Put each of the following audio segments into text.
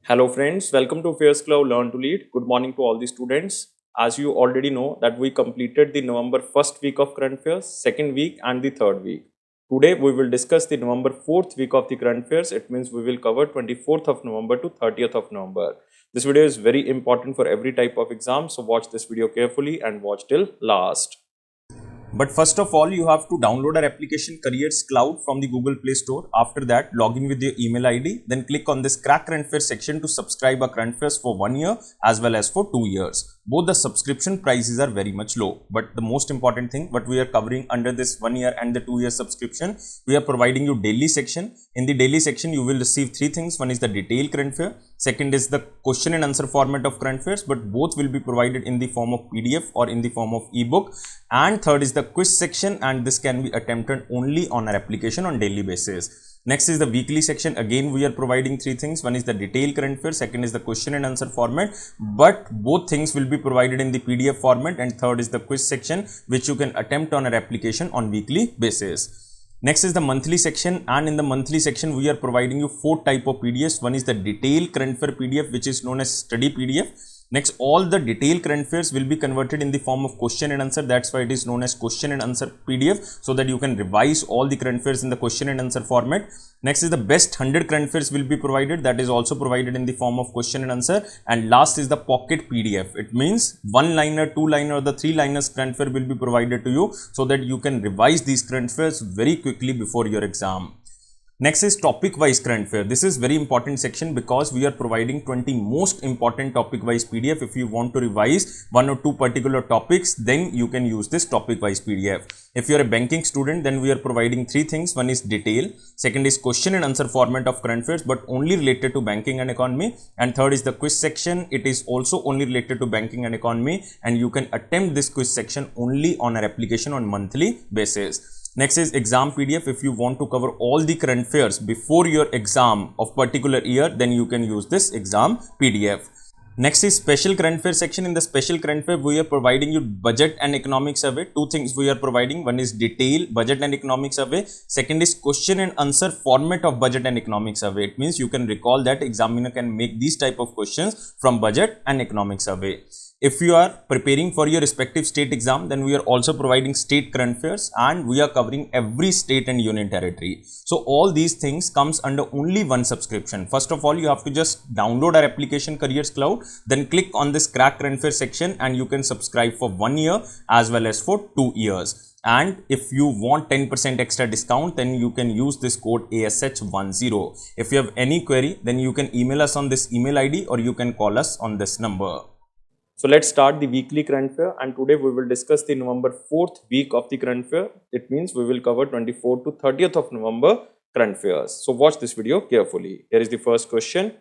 Hello friends, welcome to AffairsCloud Learn to Lead. Good morning to all the students. As you already know that we completed the November 1st week of current affairs, second week and the third week. Today we will discuss the November 4th week of the current affairs. It means we will cover 24th of November to 30th of November. This video is very important for every type of exam, so watch this video carefully and watch till last. But first of all, you have to download our application AffairsCloud from the Google Play Store. After that, log in with your email ID. Then click on this Crack Current Affairs section to subscribe our current affairs for 1 year as well as for 2 years. Both the subscription prices are very much low. But the most important thing, what we are covering under this 1 year and the 2 year subscription, we are providing you daily section. In the daily section, you will receive three things. One is the detailed current affair. Second is the question and answer format of current affairs, but both will be provided in the form of PDF or in the form of ebook. And third is the quiz section, and this can be attempted only on our application on daily basis. Next is the weekly section. Again, we are providing three things. One is the detailed current affairs, second is the question and answer format, but both things will be provided in the PDF format, and third is the quiz section, which you can attempt on our application on weekly basis. Next is the monthly section, and in the monthly section we are providing you four type of PDFs. One is the detailed current affair PDF, which is known as study PDF. Next, all the detailed current affairs will be converted in the form of question and answer. That's why it is known as question and answer PDF, so that you can revise all the current affairs in the question and answer format. Next is the best 100 current affairs will be provided. That is also provided in the form of question and answer. And last is the pocket PDF. It means one liner, two liner, or the three liners current affair will be provided to you, so that you can revise these current affairs very quickly before your exam. Next is topic wise current affair. This is very important section because we are providing 20 most important topic wise PDF. If you want to revise one or two particular topics, then you can use this topic wise PDF. If you are a banking student, then we are providing three things. One is detail, second is question and answer format of current affairs, but only related to banking and economy, and third is the quiz section. It is also only related to banking and economy, and you can attempt this quiz section only on our application on monthly basis. Next is exam PDF. If you want to cover all the current affairs before your exam of particular year, then you can use this exam PDF. Next is special current affairs section. In the special current affair, we are providing you budget and economic survey. Two things we are providing. One is detail budget and economic survey. Second is question and answer format of budget and economic survey. It means you can recall that examiner can make these type of questions from budget and economic survey. If you are preparing for your respective state exam, then we are also providing state current affairs, and we are covering every state and union territory. So all these things comes under only one subscription. First of all, you have to just download our application AffairsCloud, then click on this Crack Current Affairs section, and you can subscribe for 1 year as well as for 2 years. And if you want 10% extra discount, then you can use this code ASH10. If you have any query, then you can email us on this email ID, or you can call us on this number. So let's start the weekly current affair, and today we will discuss the November 4th week of the current affair. It means we will cover 24th to 30th of November current affairs. So watch this video carefully. Here is the first question.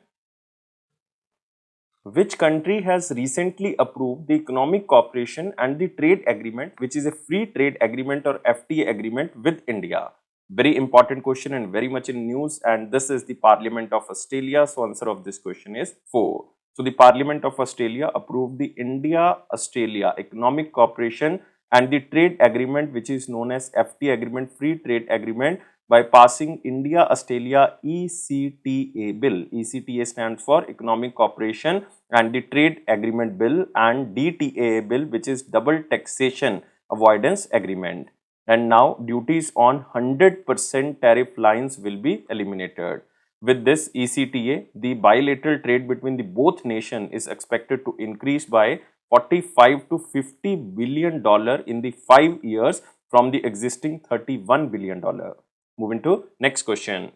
Which country has recently approved the Economic Cooperation and the Trade Agreement, which is a free trade agreement or FTA agreement with India? Very important question and very much in news, and this is the Parliament of Australia. So answer of this question is 4. So the Parliament of Australia approved the India-Australia Economic Cooperation and the Trade Agreement, which is known as FTA Agreement, Free Trade Agreement, by passing India-Australia ECTA Bill. ECTA stands for Economic Cooperation and the Trade Agreement Bill, and DTA Bill, which is Double Taxation Avoidance Agreement. And now duties on 100% tariff lines will be eliminated. With this ECTA, the bilateral trade between the both nations is expected to increase by $45 to $50 billion in the 5 years from the existing $31 billion. Moving to next question.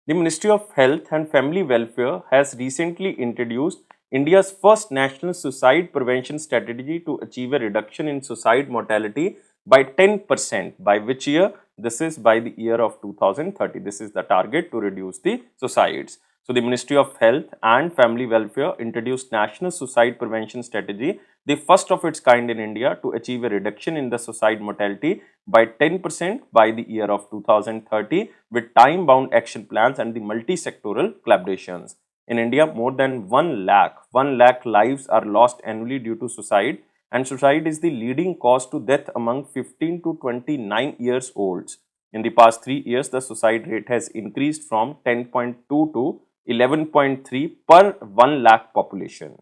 The Ministry of Health and Family Welfare has recently introduced India's first national suicide prevention strategy to achieve a reduction in suicide mortality by 10%. By which year? This is by the year of 2030. This is the target to reduce the suicides. So the Ministry of Health and Family Welfare introduced National Suicide Prevention Strategy, the first of its kind in India, to achieve a reduction in the suicide mortality by 10% by the year of 2030 with time-bound action plans and the multi-sectoral collaborations. In India, more than 1 lakh lives are lost annually due to suicide, and suicide is the leading cause to death among 15 to 29 years olds. In the past 3 years, the suicide rate has increased from 10.2 to 11.3 per 1 lakh population.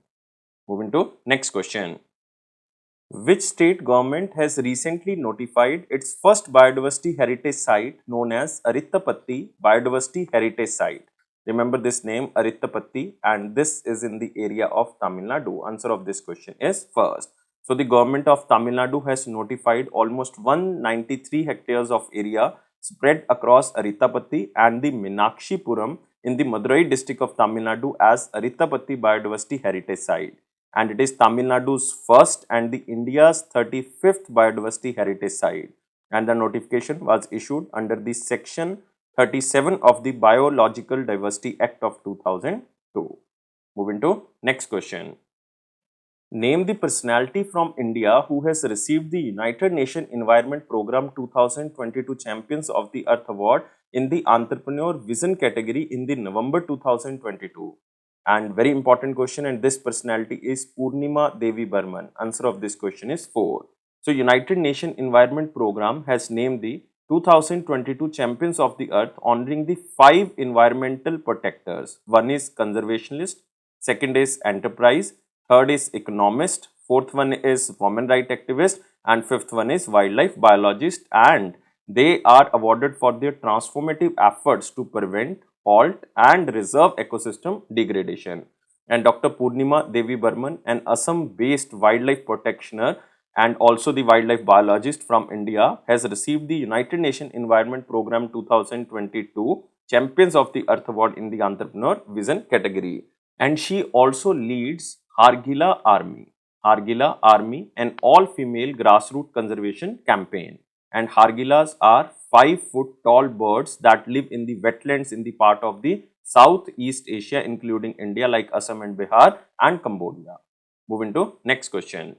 Moving to next question. Which state government has recently notified its first biodiversity heritage site known as Arittapatti Biodiversity Heritage Site? Remember this name, Arittapatti, and this is in the area of Tamil Nadu. Answer of this question is first. So, the government of Tamil Nadu has notified almost 193 hectares of area spread across Arittapatti and the Meenakshipuram in the Madurai district of Tamil Nadu as Arittapatti Biodiversity Heritage Site. And it is Tamil Nadu's first and the India's 35th biodiversity heritage site. And the notification was issued under the section 37 of the Biological Diversity Act of 2002. Moving to next question. Name the personality from India who has received the United Nations Environment Programme 2022 Champions of the Earth Award in the Entrepreneurial Vision category in the November 2022. And very important question, and this personality is Purnima Devi Burman. Answer of this question is 4. So, United Nations Environment Programme has named the 2022 Champions of the Earth honoring the 5 environmental protectors. One is conservationist, second is enterprise, third is economist, fourth one is women right activist, and fifth one is wildlife biologist, and they are awarded for their transformative efforts to prevent, halt and reserve ecosystem degradation. And Dr. Purnima Devi Burman, an Assam-based wildlife protectioner and also the wildlife biologist from India, has received the United Nations Environment Programme 2022 Champions of the Earth Award in the Entrepreneur Vision category. And she also leads Hargila Army, an all-female grassroots conservation campaign. And Hargilas are 5-foot tall birds that live in the wetlands in the part of the Southeast Asia, including India like Assam and Bihar and Cambodia. Moving to next question.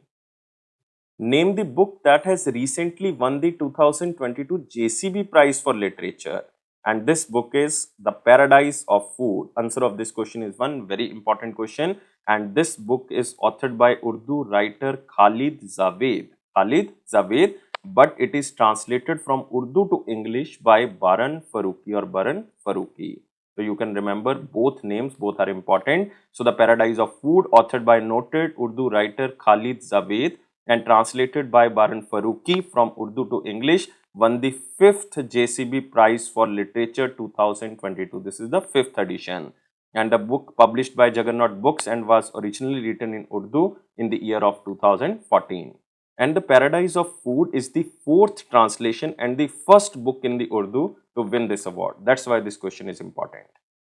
Name the book that has recently won the 2022 JCB Prize for Literature. And this book is The Paradise of Food. Answer of this question is one very important question. And this book is authored by Urdu writer Khalid Javed, but it is translated from Urdu to English by Baran Farooqi. So you can remember both names, both are important. So The Paradise of Food, authored by noted Urdu writer Khalid Javed and translated by Baran Farooqi from Urdu to English, won the 5th JCB Prize for Literature 2022. This is the 5th edition. And the book published by Juggernaut Books and was originally written in Urdu in the year of 2014. And The Paradise of Food is the 4th translation and the first book in the Urdu to win this award. That's why this question is important.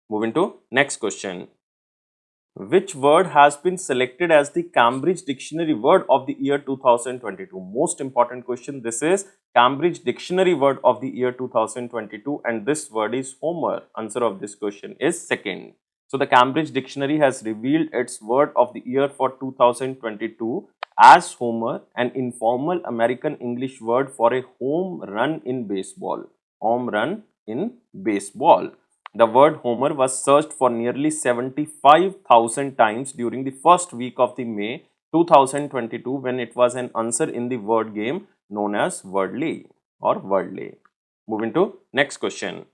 Moving to next question. Which word has been selected as the Cambridge Dictionary Word of the year 2022? Most important question. This is Cambridge Dictionary Word of the year 2022 and this word is Homer. Answer of this question is second. So, the Cambridge Dictionary has revealed its word of the year for 2022 as Homer, an informal American English word for a home run in baseball. Home run in baseball. The word Homer was searched for nearly 75,000 times during the first week of the May 2022 when it was an answer in the word game known as Wordly or Wordley. Moving to next question.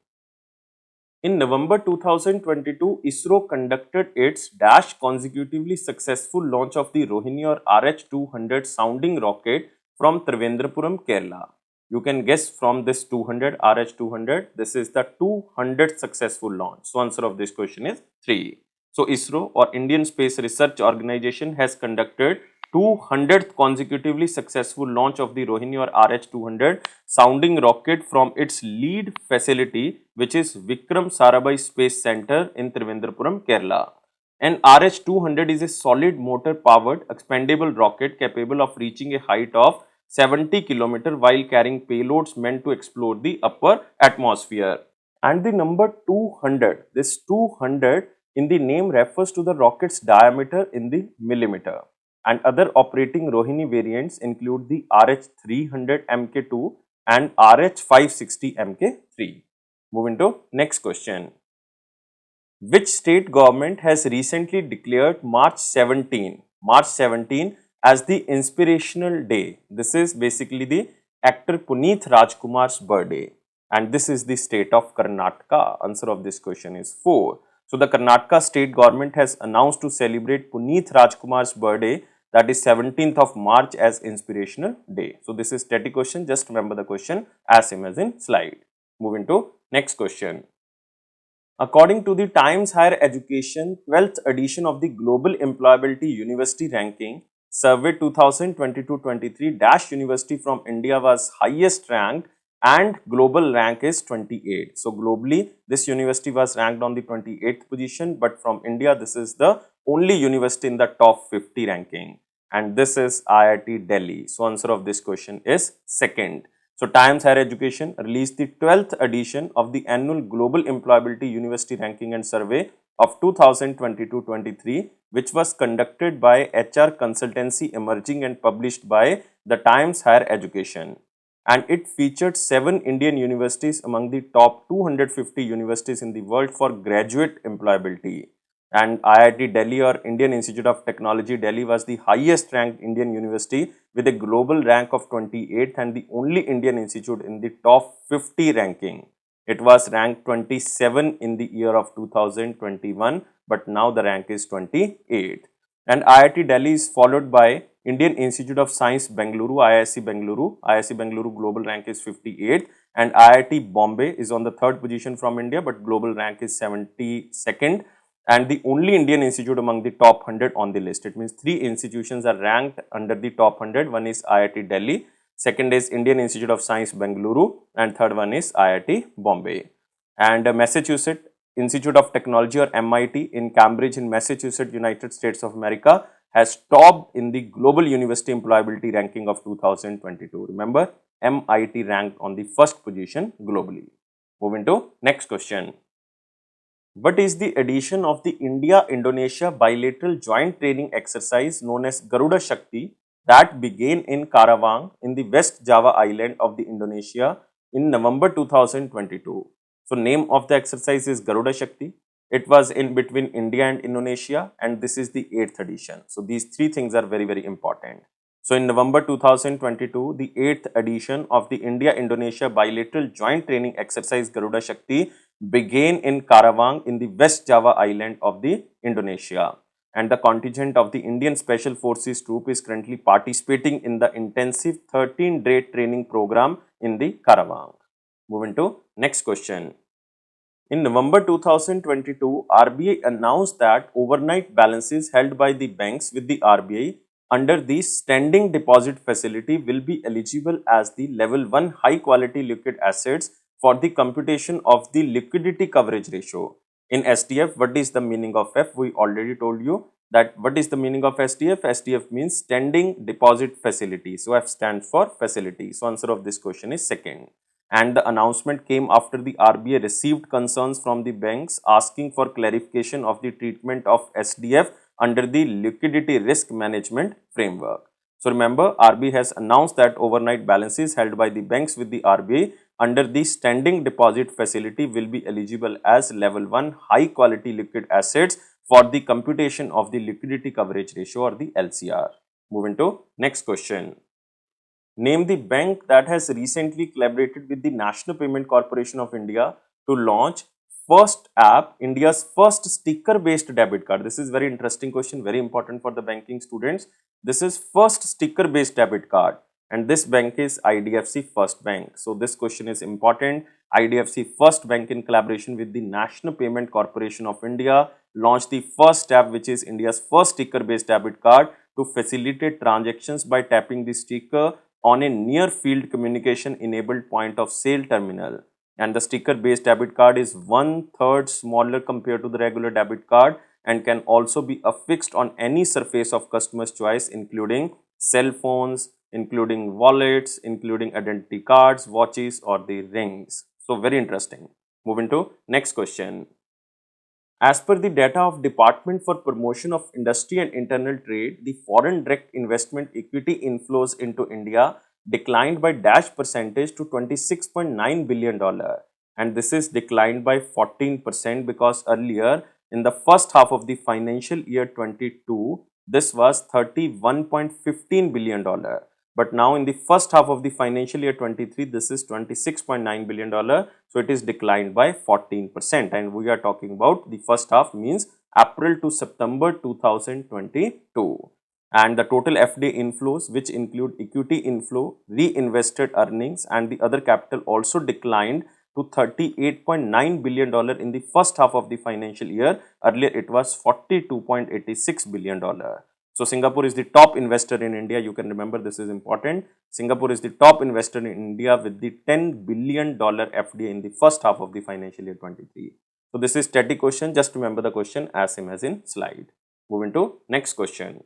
In November 2022, ISRO conducted its consecutively successful launch of the Rohini RH-200 sounding rocket from Trivandrum, Kerala. You can guess from this 200 RH-200, this is the 200th successful launch. So, answer of this question is 3. So, ISRO or Indian Space Research Organization has conducted 200th consecutively successful launch of the Rohini RH-200 sounding rocket from its lead facility, which is Vikram Sarabhai Space Center in Trivandrum, Kerala. An RH-200 is a solid motor powered expendable rocket capable of reaching a height of 70 km while carrying payloads meant to explore the upper atmosphere. And the number 200, this 200 in the name refers to the rocket's diameter in the millimeter. And other operating Rohini variants include the RH-300 Mk2 and RH-560 Mk3. Moving to next question. Which state government has recently declared March 17 as the Inspirational Day? This is basically the actor Puneeth Rajkumar's birthday and this is the state of Karnataka. Answer of this question is 4. So the Karnataka state government has announced to celebrate Puneeth Rajkumar's birthday, that is 17th of March, as Inspirational Day. So this is static question, just remember the question as same as in slide. Moving to next question. According to the Times Higher Education 12th edition of the Global Employability University Ranking, Survey 2022-23, Dash University from India was highest ranked and global rank is 28. So globally, this university was ranked on the 28th position, but from India, this is the only university in the top 50 ranking, and this is IIT Delhi. So answer of this question is second. So Times Higher Education released the 12th edition of the annual Global Employability University Ranking and Survey of 2022-23, which was conducted by HR Consultancy Emerging and published by the Times Higher Education. And it featured 7 Indian universities among the top 250 universities in the world for graduate employability. And IIT Delhi, or Indian Institute of Technology Delhi, was the highest ranked Indian university with a global rank of 28th and the only Indian institute in the top 50 ranking. It was ranked 27 in the year of 2021, but now the rank is 28. And IIT Delhi is followed by Indian Institute of Science Bengaluru, IISc Bengaluru. IISc Bengaluru global rank is 58, and IIT Bombay is on the third position from India, but global rank is 72nd. And the only Indian institute among the top 100 on the list. It means 3 institutions are ranked under the top 100. One is IIT Delhi, second is Indian Institute of Science Bengaluru, and third one is IIT Bombay. And Massachusetts Institute of Technology, or MIT, in Cambridge in Massachusetts, United States of America, has topped in the Global University Employability Ranking of 2022. Remember, MIT ranked on the first position globally. Moving to next question. What is the edition of the India-Indonesia bilateral joint training exercise known as Garuda Shakti that began in Karawang in the West Java island of the Indonesia in November 2022? So name of the exercise is Garuda Shakti. It was in between India and Indonesia, and this is the 8th edition. So these 3 things are very, very important. So in November 2022, the 8th edition of the India-Indonesia bilateral joint training exercise Garuda Shakti began in Karawang in the West Java island of the Indonesia, and the contingent of the Indian Special Forces troop is currently participating in the intensive 13-day training program in the Karawang. Moving to next question. In November 2022, RBI announced that overnight balances held by the banks with the RBI under the standing deposit facility will be eligible as the level 1 high quality liquid assets for the computation of the liquidity coverage ratio. In SDF, what is the meaning of F? We already told you that what is the meaning of SDF? SDF means standing deposit facility. So F stands for facility. So answer of this question is second. And the announcement came after the RBI received concerns from the banks asking for clarification of the treatment of SDF under the liquidity risk management framework. So remember, RBI has announced that overnight balances held by the banks with the RBI under the standing deposit facility will be eligible as level 1 high quality liquid assets for the computation of the liquidity coverage ratio, or the LCR. Moving to next question. Name the bank that has recently collaborated with the National Payment Corporation of India to launch first app, India's first sticker based debit card. This is very interesting question, very important for the banking students. This is first sticker based debit card, and this bank is IDFC First Bank. So this question is important. IDFC First Bank, in collaboration with the National Payment Corporation of India, launched the first app, which is India's first sticker based debit card, to facilitate transactions by tapping the sticker on a near field communication enabled point of sale terminal. And the sticker based debit card is 1/3 smaller compared to the regular debit card and can also be affixed on any surface of customer's choice, including cell phones, including wallets, including identity cards, watches, or the rings. So very interesting. Moving to next question. As per the data of Department for Promotion of Industry and Internal Trade, the foreign direct investment equity inflows into India declined by dash percentage to $26.9 billion, and this is declined by 14% because earlier in the first half of the financial year 22, this was $31.15 billion. But now in the first half of the financial year 23, this is $26.9 billion. So it is declined by 14%. And we are talking about the first half, means April to September 2022. And the total FDI inflows, which include equity inflow, reinvested earnings and the other capital, also declined to $38.9 billion in the first half of the financial year. Earlier it was $42.86 billion. So Singapore is the top investor in India. You can remember, this is important. Singapore is the top investor in India with the $10 billion FDI in the first half of the financial year 23. So this is static question. Just remember the question as same as in slide. Moving to next question.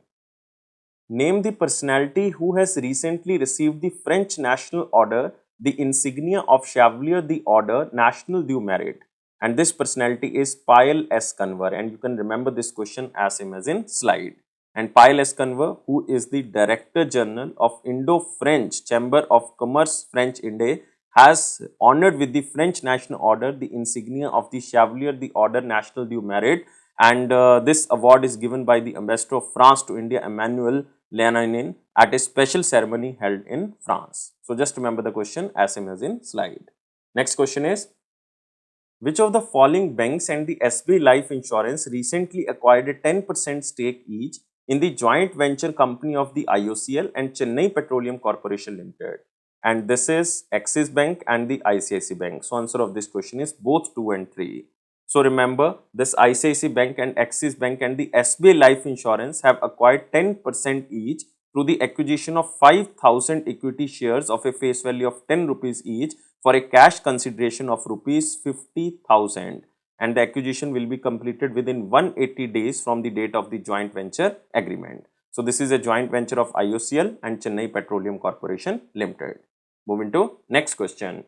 Name the personality who has recently received the French National Order, the insignia of Chevalier the Order National du Mérite. And this personality is Payal S. Kanwar. And you can remember this question as same as in slide. And Payal S. Kanwar, who is the Director General of Indo-French Chamber of Commerce French India, has honored with the French National Order, the insignia of the Chevalier the Order National du Mérite. And this award is given by the Ambassador of France to India, Emmanuel Leonin, at a special ceremony held in France. So just remember the question as same as in slide. Next question is, which of the following banks and the SBI Life Insurance recently acquired a 10% stake each in the joint venture company of the IOCL and Chennai Petroleum Corporation Limited? And this is Axis Bank and the ICICI Bank. So answer of this question is both 2 and 3. So remember, this ICICI Bank and Axis Bank and the SBI Life Insurance have acquired 10% each through the acquisition of 5,000 equity shares of a face value of 10 rupees each for a cash consideration of rupees 50,000. And the acquisition will be completed within 180 days from the date of the joint venture agreement. So this is a joint venture of IOCL and Chennai Petroleum Corporation Limited. Moving to next question.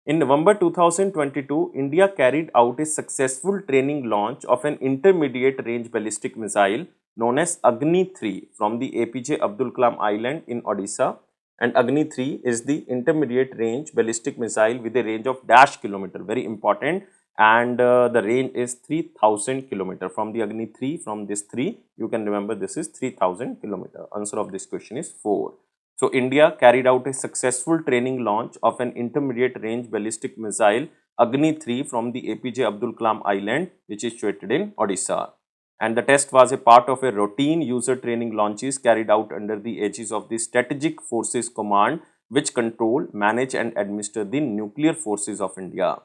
In November 2022, India carried out a successful training launch of an intermediate range ballistic missile known as Agni-3 from the APJ Abdul Kalam Island in Odisha. And Agni-3 is the intermediate range ballistic missile with a range of -kilometer, very important. And the range is 3000 kilometer. From the Agni-3, from this 3, you can remember this is 3000 kilometer. Answer of this question is 4. So India carried out a successful training launch of an intermediate range ballistic missile Agni-3 from the APJ Abdul Kalam Island, which is situated in Odisha. And the test was a part of a routine user training launches carried out under the aegis of the Strategic Forces Command, which control, manage and administer the nuclear forces of India.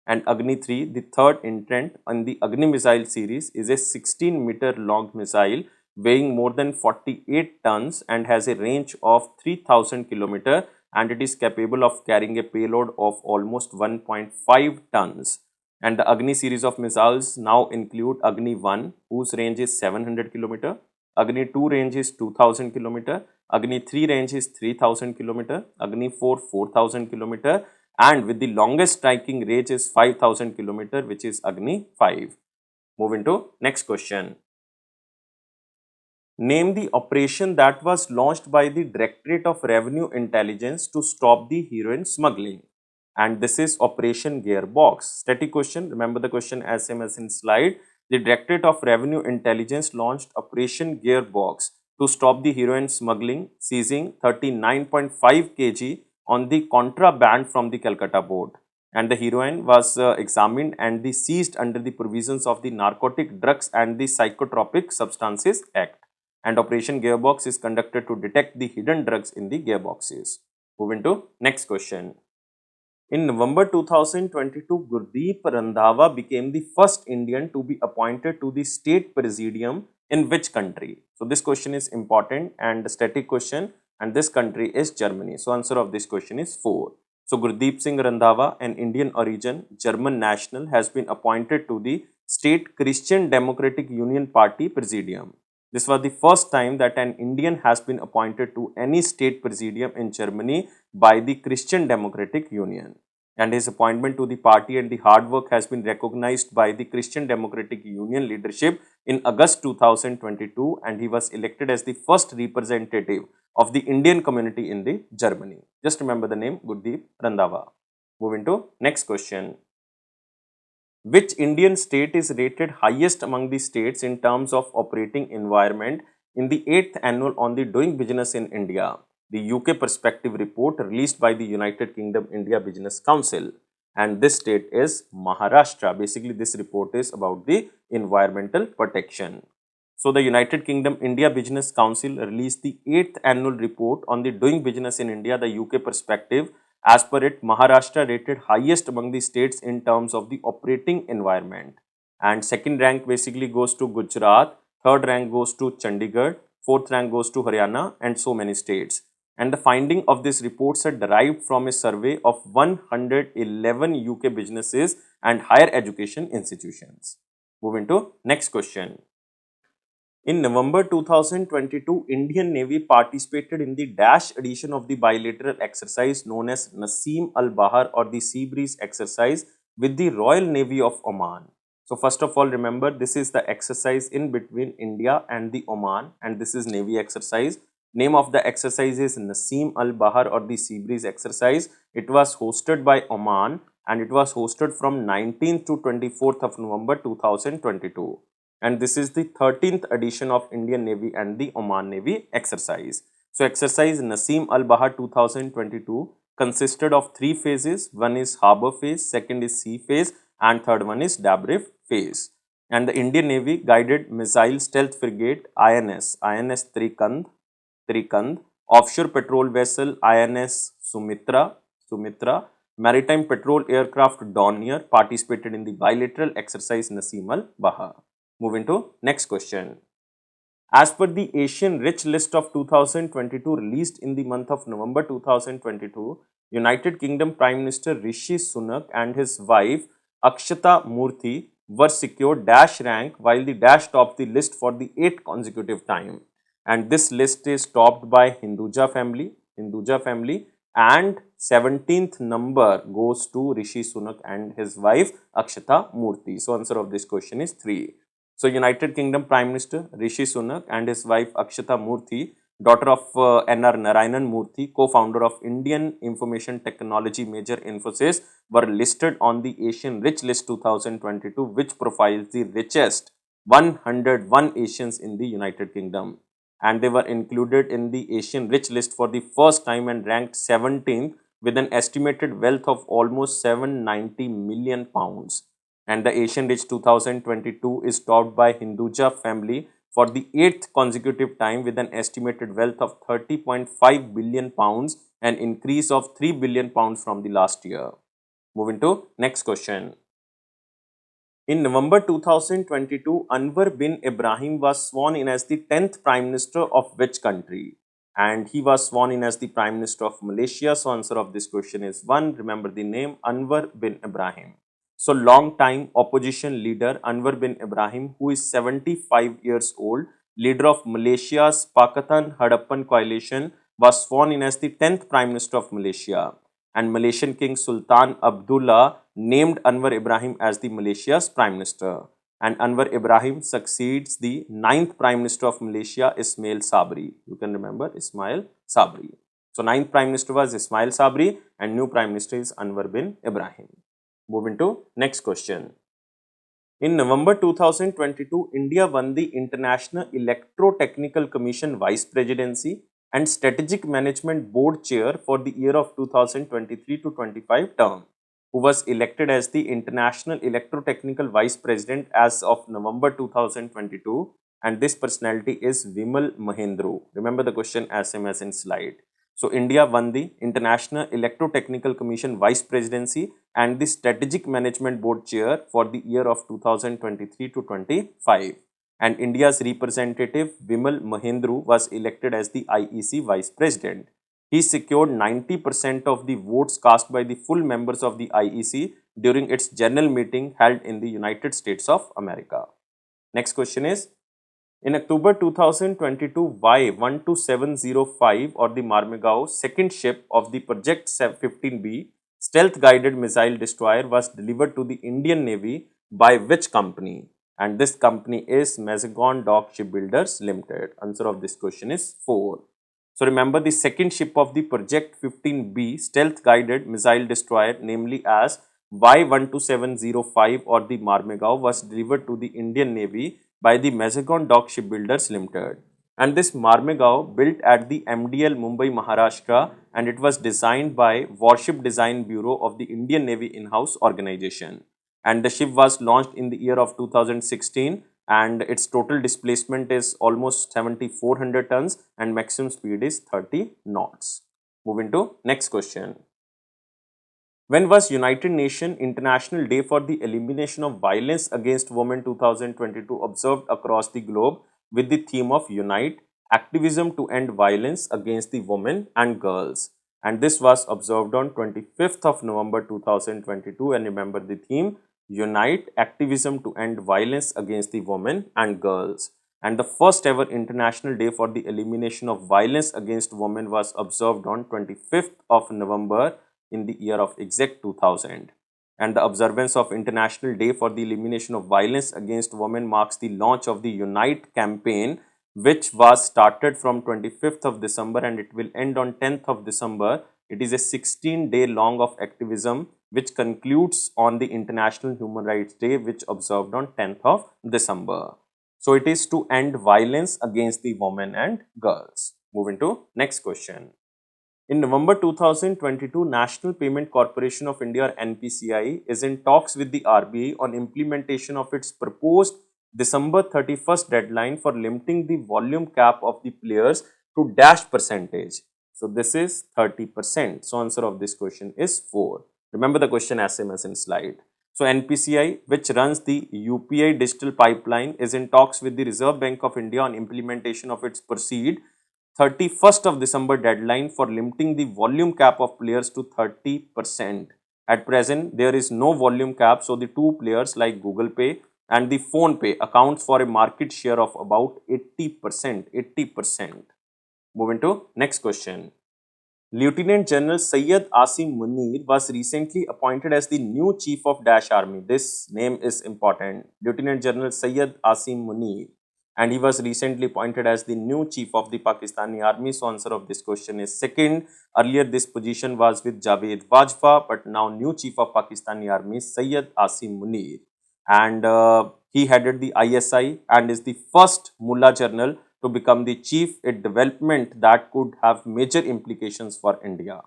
And Agni-3, the third entrant in the Agni missile series, is a 16-meter long missile weighing more than 48 tons and has a range of 3000 km, and it is capable of carrying a payload of almost 1.5 tons. And the Agni series of missiles now include Agni-1, whose range is 700 km, Agni-2 range is 2000 km, Agni-3 range is 3000 km, Agni-4 4000 km, and with the longest striking range is 5000 km, which is Agni-5. Moving to next question. Name the operation that was launched by the Directorate of Revenue Intelligence to stop the heroin smuggling. And this is Operation Gearbox. Static question. Remember the question as same as in slide. The Directorate of Revenue Intelligence launched Operation Gearbox to stop the heroin smuggling, seizing 39.5 kg on the contraband from the Calcutta board. And the heroin was examined and seized under the provisions of the Narcotic Drugs and the Psychotropic Substances Act. And Operation Gearbox is conducted to detect the hidden drugs in the gearboxes. Moving to next question. In November 2022, Gurdeep Randhawa became the first Indian to be appointed to the state presidium in which country? So this question is important and a static question, and this country is Germany. So answer of this question is 4. So Gurdeep Singh Randhawa, an Indian origin German national, has been appointed to the State Christian Democratic Union Party presidium. This was the first time that an Indian has been appointed to any state presidium in Germany by the Christian Democratic Union. And his appointment to the party and the hard work has been recognized by the Christian Democratic Union leadership in August 2022, and he was elected as the first representative of the Indian community in the Germany. Just remember the name Gurdeep Randhawa. Moving to next question. Which Indian state is rated highest among the states in terms of operating environment in the 8th annual on the Doing Business in India? the UK Perspective report released by the United Kingdom India Business Council, and this state is Maharashtra. Basically, this report is about the environmental protection. So, the United Kingdom India Business Council released the 8th annual report on the doing business in India, the UK Perspective. As per it, Maharashtra rated highest among the states in terms of the operating environment. And second rank basically goes to Gujarat, third rank goes to Chandigarh, fourth rank goes to Haryana, and so many states. And the finding of this reports are derived from a survey of 111 UK businesses and higher education institutions. Moving to next question. In November 2022, Indian Navy participated in the Dash edition of the bilateral exercise known as Naseem Al-Bahar or the Sea Breeze exercise with the Royal Navy of Oman. So first of all, remember this is the exercise in between India and the Oman, and this is Navy exercise. Name of the exercise is Naseem Al-Bahar or the Sea Breeze exercise. It was hosted by Oman and it was hosted from 19th to 24th of November 2022. And this is the 13th edition of Indian Navy and the Oman Navy exercise. So exercise Naseem Al-Bahar 2022 consisted of 3 phases. One is Harbour phase, second is Sea phase, and third one is Dabrief phase. And the Indian Navy Guided Missile Stealth Frigate INS Trikand, Offshore Patrol Vessel INS Sumitra, Maritime Patrol Aircraft Dornier participated in the bilateral exercise Naseem Al-Bahar. Moving to next question. As per the Asian Rich List of 2022 released in the month of November 2022, United Kingdom Prime Minister Rishi Sunak and his wife Akshata Murthy were secured Dash rank while the Dash topped the list for the 8th consecutive time. And this list is topped by Hinduja family, and 17th number goes to Rishi Sunak and his wife Akshata Murthy. So answer of this question is 3. So, United Kingdom Prime Minister Rishi Sunak and his wife Akshata Murthy, daughter of N.R. Narayanan Murthy, co-founder of Indian Information Technology major Infosys, were listed on the Asian Rich List 2022, which profiles the richest 101 Asians in the United Kingdom. And they were included in the Asian Rich List for the first time and ranked 17th with an estimated wealth of almost 790 million pounds. And the Asian Rich 2022 is topped by Hinduja family for the 8th consecutive time with an estimated wealth of 30.5 billion pounds, an increase of 3 billion pounds from the last year. Moving to next question. In November 2022, Anwar bin Ibrahim was sworn in as the 10th Prime Minister of which country? And he was sworn in as the Prime Minister of Malaysia. So answer of this question is 1. Remember the name Anwar bin Ibrahim. So, long time opposition leader Anwar bin Ibrahim, who is 75 years old, leader of Malaysia's Pakatan Hadapan coalition, was sworn in as the 10th Prime Minister of Malaysia. And Malaysian King Sultan Abdullah named Anwar Ibrahim as the Malaysia's Prime Minister. And Anwar Ibrahim succeeds the 9th Prime Minister of Malaysia, Ismail Sabri. You can remember Ismail Sabri. So, 9th Prime Minister was Ismail Sabri and new Prime Minister is Anwar bin Ibrahim. Moving to next question. In November 2022, India won the International Electrotechnical Commission Vice Presidency and Strategic Management Board Chair for the year of 2023 to 25 term, who was elected as the International Electrotechnical Vice President as of November 2022, and this personality is Vimal Mahendru. Remember the question as same as in slide. So, India won the International Electrotechnical Commission Vice Presidency and the Strategic Management Board Chair for the year of 2023 to 25. And India's representative Vimal Mahendru was elected as the IEC Vice President. He secured 90% of the votes cast by the full members of the IEC during its general meeting held in the United States of America. Next question is, in October 2022, Y-12705 or the Marmegao second ship of the Project 15B stealth guided missile destroyer was delivered to the Indian Navy by which company? And this company is Mazagon Dock Shipbuilders Limited. Answer of this question is 4. So remember the second ship of the Project 15B stealth guided missile destroyer, namely as Y-12705 or the Marmegao, was delivered to the Indian Navy by the Mazagon Dock Shipbuilders Limited. And this Marmegao built at the MDL Mumbai, Maharashtra, and it was designed by Warship Design Bureau of the Indian Navy in-house organization. And the ship was launched in the year of 2016, and its total displacement is almost 7,400 tons and maximum speed is 30 knots. Moving to next question. When was United Nations International Day for the Elimination of Violence Against Women 2022 observed across the globe with the theme of Unite, Activism to End Violence Against the Women and Girls? And this was observed on 25th of November 2022, and remember the theme, Unite, Activism to End Violence Against the Women and Girls. And the first ever International Day for the Elimination of Violence Against Women was observed on 25th of November in the year of exact 2000. And the observance of International Day for the Elimination of Violence Against Women marks the launch of the Unite campaign, which was started from 25th of December and it will end on 10th of December. It is a 16-day long of activism which concludes on the International Human Rights Day, which observed on 10th of December. So it is to end violence against the women and girls. Moving to next question. In November 2022, National Payment Corporation of India, or NPCI, is in talks with the RBI on implementation of its proposed December 31st deadline for limiting the volume cap of the players to dash percentage. So this is 30%. So answer of this question is 4. Remember the question as same as in slide. So NPCI, which runs the UPI digital pipeline, is in talks with the Reserve Bank of India on implementation of its proceed 31st of December deadline for limiting the volume cap of players to 30%. At present, there is no volume cap, so the two players like Google Pay and the Phone Pay accounts for a market share of about 80%. Moving to next question. Lieutenant General Syed Asim Munir was recently appointed as the new Chief of Dash Army. This name is important. Lieutenant General Syed Asim Munir. And he was recently appointed as the new Chief of the Pakistani Army. So answer of this question is second. Earlier this position was with Javed Bajwa, but now new Chief of Pakistani Army Syed Asim Munir. And he headed the ISI and is the first Mullah General to become the chief, a development that could have major implications for India.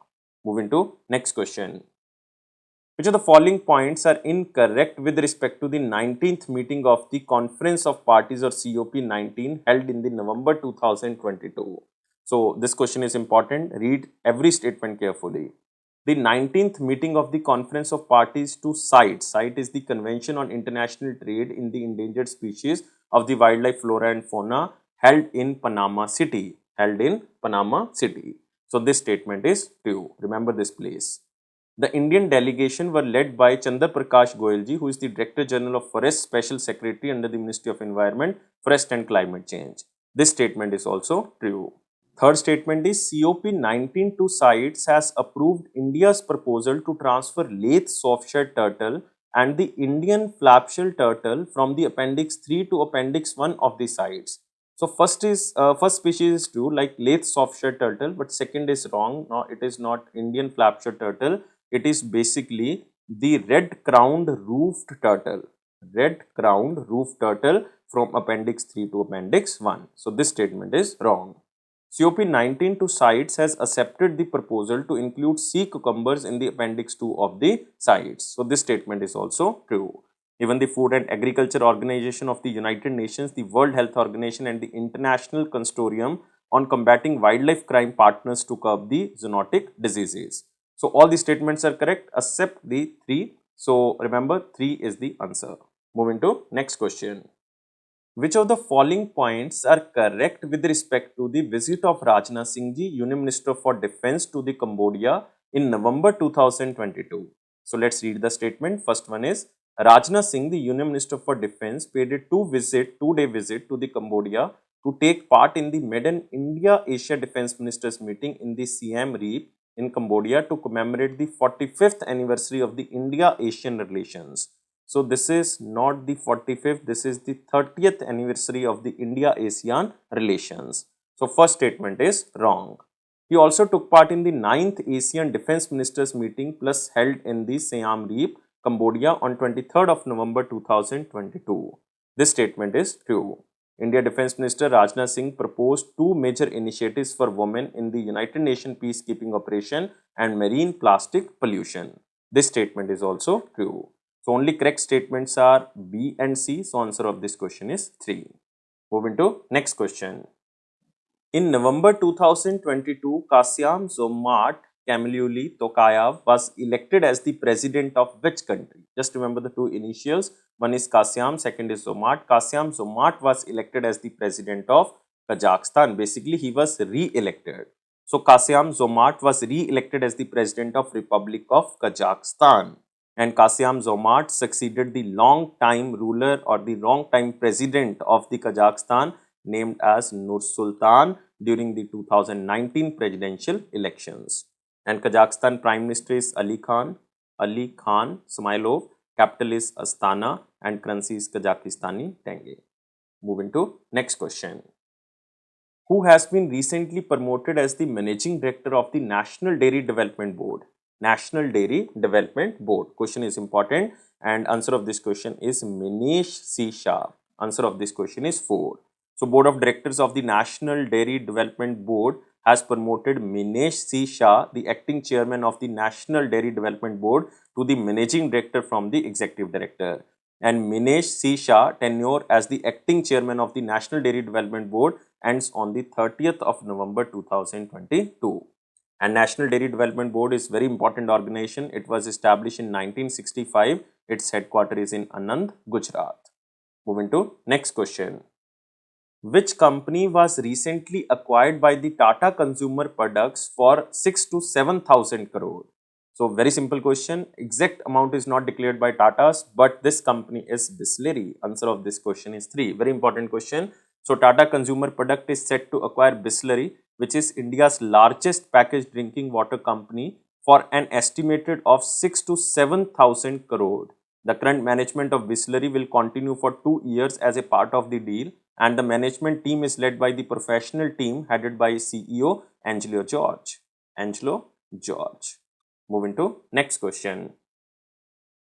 Moving to next question. Which of the following points are incorrect with respect to the 19th meeting of the Conference of Parties, or COP19, held in the November 2022? So this question is important. Read every statement carefully. The 19th meeting of the Conference of Parties to CITE is the Convention on International Trade in the Endangered Species of the Wildlife, Flora and Fauna, held in Panama City. So this statement is true. Remember this place. The Indian delegation were led by Chandra Prakash Goyalji, who is the Director General of Forest, Special Secretary under the Ministry of Environment, Forest and Climate Change. This statement is also true. Third statement is COP19 to CITES has approved India's proposal to transfer Lathe softshell turtle and the Indian flapshell turtle from the Appendix 3 to Appendix 1 of the CITES. So first species is true, like Lathe softshell turtle, but second is wrong. No, it is not Indian flapshell turtle. It is basically the red-crowned roofed turtle. Red-crowned roofed turtle from Appendix 3 to Appendix 1. So this statement is wrong. COP19 to CITES has accepted the proposal to include sea cucumbers in the Appendix 2 of the CITES. So this statement is also true. Even the Food and Agriculture Organization of the United Nations, the World Health Organization and the International Consortium on Combating Wildlife Crime partners to curb the zoonotic diseases. So all the statements are correct except the 3. So remember 3 is the answer. Moving to next question. Which of the following points are correct with respect to the visit of Rajnath Singh ji, Union Minister for Defence, to the Cambodia in November 2022? So let's read the statement. First one is Rajnath Singh, the Union Minister for Defence, paid a two-day visit to the Cambodia to take part in the maiden India-Asia Defence Ministers meeting in the Siem Reap in Cambodia to commemorate the 45th anniversary of the India-Asian relations. So this is not the 45th, this is the 30th anniversary of the India-ASEAN relations. So first statement is wrong. He also took part in the 9th Asian Defence Ministers meeting plus held in the Siem Reap, Cambodia on 23rd of November 2022. This statement is true. India Defence Minister Rajnath Singh proposed two major initiatives for women in the United Nations peacekeeping operation and marine plastic pollution. This statement is also true. So only correct statements are B and C. So answer of this question is 3. Moving to next question. In November 2022, Kassym-Jomart Kemeluly Tokayev was elected as the president of which country? Just remember the two initials. One is Kassym, second is Jomart. Kassym-Jomart was elected as the president of Kazakhstan. Basically, he was re-elected. So, Kassym-Jomart was re-elected as the president of Republic of Kazakhstan. And Kassym-Jomart succeeded the long-time ruler or the long-time president of the Kazakhstan named as Nur Sultan during the 2019 presidential elections. And Kazakhstan Prime Minister is Ali Khan Smilov, capital is Astana, and currency is Kazakhstani tenge. Moving to next question. Who has been recently promoted as the Managing Director of the National Dairy Development Board? National Dairy Development Board. Question is important and answer of this question is Minesh C. Shah. Answer of this question is 4. So, Board of Directors of the National Dairy Development Board has promoted Minesh C. Shah, the acting chairman of the National Dairy Development Board, to the Managing Director from the Executive Director. And Minesh C. Shah tenure as the acting chairman of the National Dairy Development Board ends on the 30th of November 2022. And National Dairy Development Board is very important organization. It was established in 1965. Its headquarters is in Anand, Gujarat. Moving to next question. Which company was recently acquired by the Tata Consumer Products for 6 to 7,000 crore? So, very simple question. Exact amount is not declared by Tata's, but this company is Bisleri. Answer of this question is 3. Very important question. So, Tata Consumer Product is set to acquire Bisleri, which is India's largest packaged drinking water company, for an estimated of 6 to 7,000 crore. The current management of Bisleri will continue for 2 years as a part of the deal, and the management team is led by the professional team headed by CEO Angelo George. Moving to next question.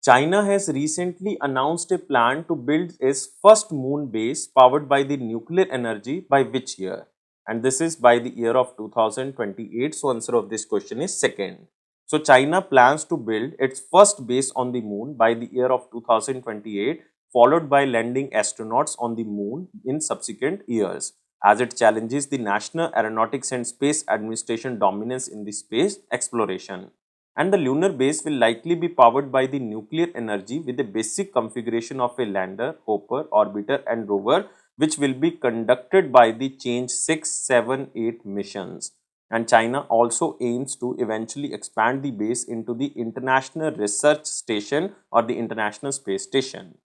China has recently announced a plan to build its first moon base powered by the nuclear energy by which year? And this is by the year of 2028. So, answer of this question is 2nd. So, China plans to build its first base on the moon by the year of 2028, followed by landing astronauts on the moon in subsequent years, as it challenges the National Aeronautics and Space Administration dominance in the space exploration. And the lunar base will likely be powered by the nuclear energy with a basic configuration of a lander, hopper, orbiter and rover, which will be conducted by the Change 6, 7, 8 missions. And China also aims to eventually expand the base into the International Research Station or the International Space Station.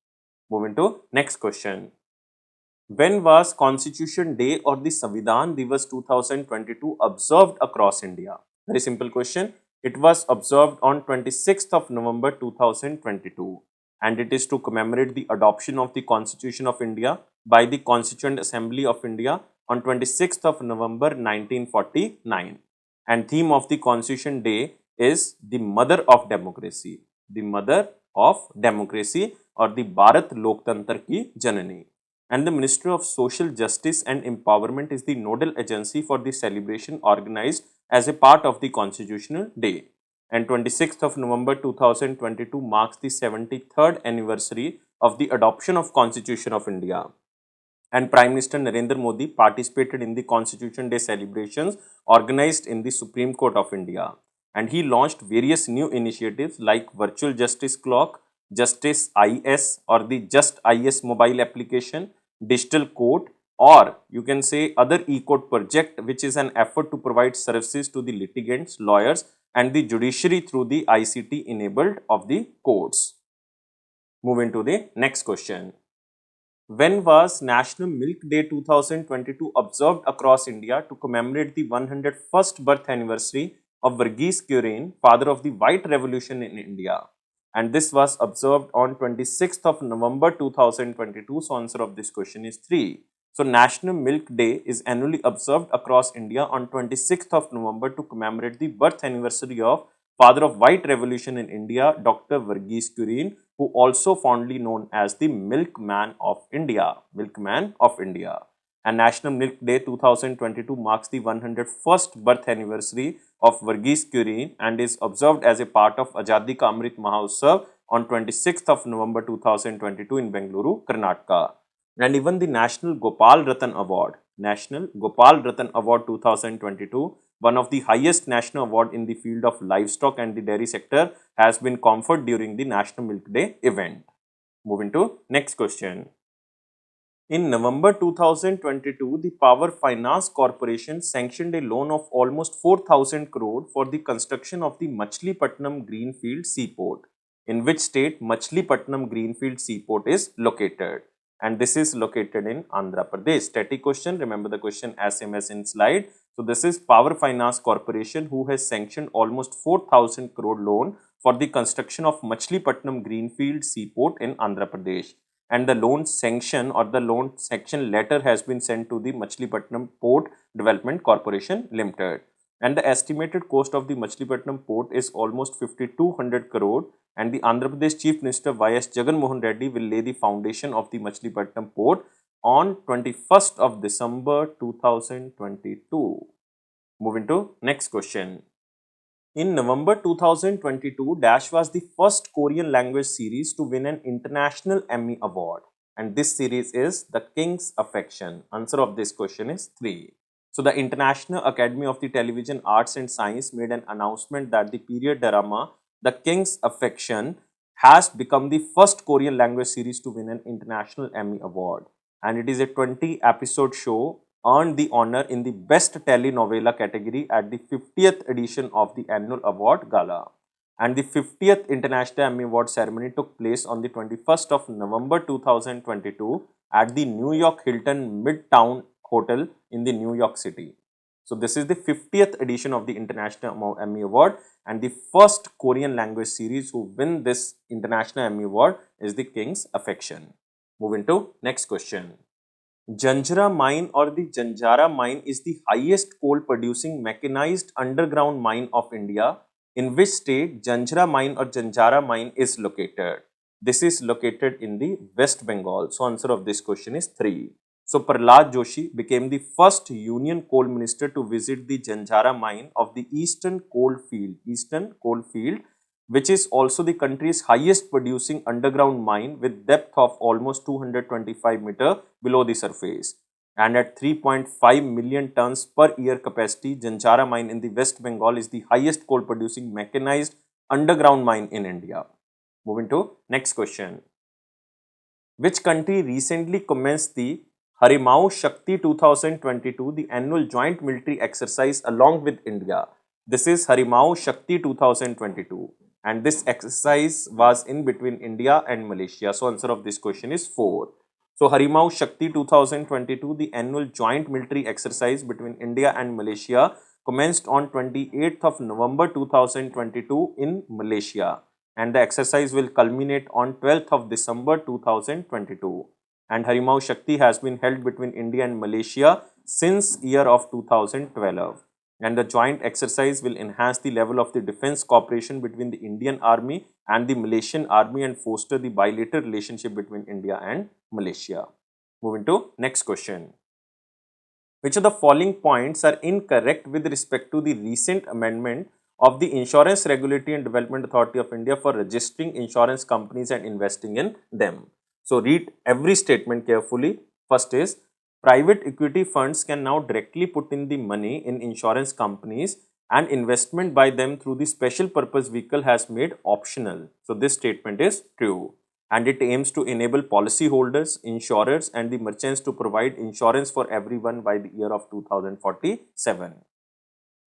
Moving to next question. When was Constitution Day or the Samvidhan Divas 2022 observed across India? Very simple question. It was observed on 26th of November 2022, and it is to commemorate the adoption of the Constitution of India by the Constituent Assembly of India on 26th of November 1949. And theme of the Constitution Day is the Mother of Democracy. The Mother of Democracy or the Bharat Loktantra ki Janani. And the Ministry of Social Justice and Empowerment is the nodal agency for the celebration organized as a part of the Constitutional Day. And 26th of November 2022 marks the 73rd anniversary of the adoption of Constitution of India. And Prime Minister Narendra Modi participated in the Constitution Day celebrations organized in the Supreme Court of India. And he launched various new initiatives like Virtual Justice Clock, Justice IS or the Just IS mobile application, Digital Court, or you can say other e-court project, which is an effort to provide services to the litigants, lawyers and the judiciary through the ICT enabled of the courts. Moving to the next question. When was National Milk Day 2022 observed across India to commemorate the 101st birth anniversary of Verghese Kurien, father of the White Revolution in India? And this was observed on 26th of November 2022. So, answer of this question is 3. So, National Milk Day is annually observed across India on 26th of November to commemorate the birth anniversary of father of White Revolution in India, Dr. Verghese Kurien, who also fondly known as the Milkman of India. Milkman of India. And National Milk Day 2022 marks the 101st birth anniversary of Verghese Kurien and is observed as a part of Azadi Ka Amrit Mahotsav on 26th of November 2022 in Bengaluru, Karnataka. And even the National Gopal Ratan Award, National Gopal Ratan Award 2022, one of the highest national award in the field of livestock and the dairy sector, has been conferred during the National Milk Day event. Moving to next question. In November 2022, the Power Finance Corporation sanctioned a loan of almost 4,000 crore for the construction of the Machilipatnam Greenfield Seaport. In which state Machilipatnam Greenfield Seaport is located? And this is located in Andhra Pradesh. Static question, remember the question as same as in slide. So this is Power Finance Corporation who has sanctioned almost 4,000 crore loan for the construction of Machilipatnam Greenfield Seaport in Andhra Pradesh. And the loan sanction or the loan sanction letter has been sent to the Machilipatnam Port Development Corporation Limited. And the estimated cost of the Machilipatnam port is almost 5,200 crore, and the Andhra Pradesh Chief Minister Y.S. Jagan Mohan Reddy will lay the foundation of the Machilipatnam port on 21st of December 2022. Moving to next question. In November 2022, Dash was the first Korean language series to win an International Emmy Award. And this series is The King's Affection. Answer of this question is 3. So, the International Academy of the Television Arts and Science made an announcement that the period drama The King's Affection has become the first Korean language series to win an International Emmy Award. And it is a 20-episode show, earned the honor in the Best Telenovela category at the 50th edition of the annual award gala. And the 50th International Emmy Award ceremony took place on the 21st of November 2022 at the New York Hilton Midtown Hotel in the New York City. So this is the 50th edition of the International Emmy Award, and the first Korean language series who win this International Emmy Award is The King's Affection. Moving to next question. Janjra mine or the Janjara mine is the highest coal producing mechanized underground mine of India. In which state Janjra mine or Janjara mine is located? This is located in the West Bengal. So answer of this question is 3. So Prahlad Joshi became the first Union Coal Minister to visit the Janjara mine of the Eastern Coalfield, which is also the country's highest producing underground mine with depth of almost 225 meter below the surface. And at 3.5 million tons per year capacity, Janjara mine in the West Bengal is the highest coal producing mechanized underground mine in India. Moving to next question. Which country recently commenced the Harimau Shakti 2022, the annual joint military exercise along with India? This is Harimau Shakti 2022, and this exercise was in between India and Malaysia. So answer of this question is 4. So Harimau Shakti 2022, the annual joint military exercise between India and Malaysia, commenced on 28th of November 2022 in Malaysia, and the exercise will culminate on 12th of December 2022. And Harimau Shakti has been held between India and Malaysia since year of 2012. And the joint exercise will enhance the level of the defense cooperation between the Indian Army and the Malaysian Army and foster the bilateral relationship between India and Malaysia. Moving to next question. Which of the following points are incorrect with respect to the recent amendment of the Insurance Regulatory and Development Authority of India for registering insurance companies and investing in them? So read every statement carefully. First is, private equity funds can now directly put in the money in insurance companies, and investment by them through the special purpose vehicle has made optional. So this statement is true, and it aims to enable policyholders, insurers and the merchants to provide insurance for everyone by the year of 2047.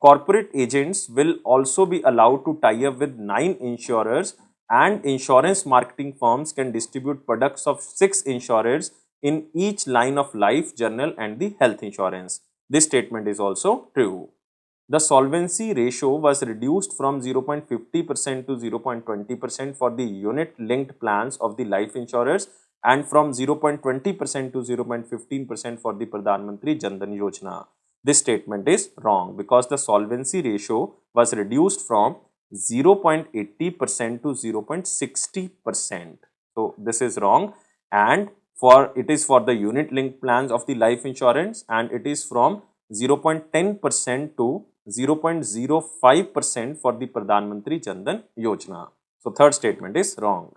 Corporate agents will also be allowed to tie up with 9 insurers, and insurance marketing firms can distribute products of 6 insurers in each line of life, general and the health insurance. This statement is also true. The solvency ratio was reduced from 0.50% to 0.20% for the unit linked plans of the life insurers and from 0.20% to 0.15% for the Pradhan Mantri Jan Dhan Yojana. This statement is wrong because the solvency ratio was reduced from 0.80% to 0.60%. So this is wrong, and it is for the unit linked plans of the life insurance, and it is from 0.10% to 0.05% for the Pradhan Mantri Jan Dhan Yojana. So third statement is wrong.